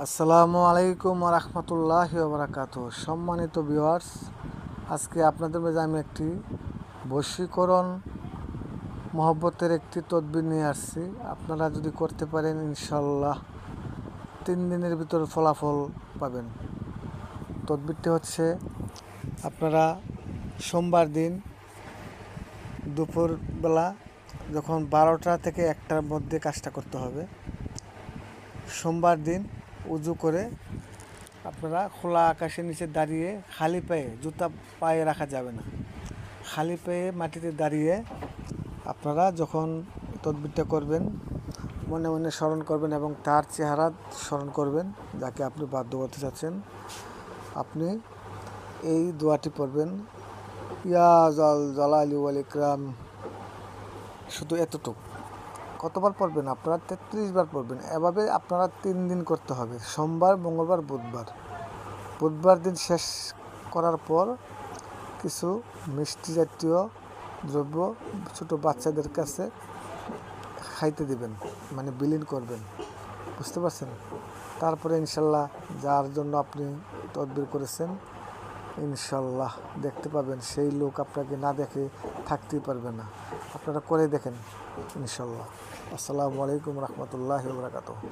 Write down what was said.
আসসালামু আলাইকুম রহমতুল্লাহি ওয়া বারাকাতুহু। সম্মানিত ভিউয়ার্স, আজকে আপনাদের মাঝে আমি একটি বশীকরণ মহব্বতের একটি তদবির নিয়ে আসছি। আপনারা যদি করতে পারেন ইনশাল্লাহ 3 দিনের ভিতর ফলাফল পাবেন। তদবিরটি হচ্ছে, আপনারা সোমবার দিন দুপুরবেলা যখন 12টা থেকে 1টার মধ্যে কাজটা করতে হবে। সোমবার দিন উজু করে আপনারা খোলা আকাশের নিচে দাঁড়িয়ে খালি পায়ে, জুতা পায়ে রাখা যাবে না, খালি পায়ে মাটিতে দাঁড়িয়ে আপনারা যখন তদবিরটা করবেন মনে মনে স্মরণ করবেন এবং তার চেহারা স্মরণ করবেন যাকে আপনি বাধ্য করতে চাচ্ছেন। আপনি এই দোয়াটি পড়বেন, ইয়া জাল জালালি ওয়াল ইকরাম। শুধু এতটুকু। কতবার পড়বেন? আপনারা 33 বার পড়বেন। এভাবে আপনারা 3 দিন করতে হবে, সোমবার, মঙ্গলবার, বুধবার। বুধবার দিন শেষ করার পর কিছু মিষ্টি জাতীয় দ্রব্য ছোটো বাচ্চাদের কাছে খাইতে দিবেন, মানে বিলীন করবেন, বুঝতে পারছেন? তারপরে ইনশাল্লাহ যার জন্য আপনি তদবির করেছেন ইনশাল্লাহ দেখতে পাবেন সেই লোক আপনাকে না দেখে থাকতেই পারবে না। আপনারা করে দেখেন ইনশাল্লাহ। আসসালামু আলাইকুম রহমতুল্লাহি ওয়া বারাকাতুহু।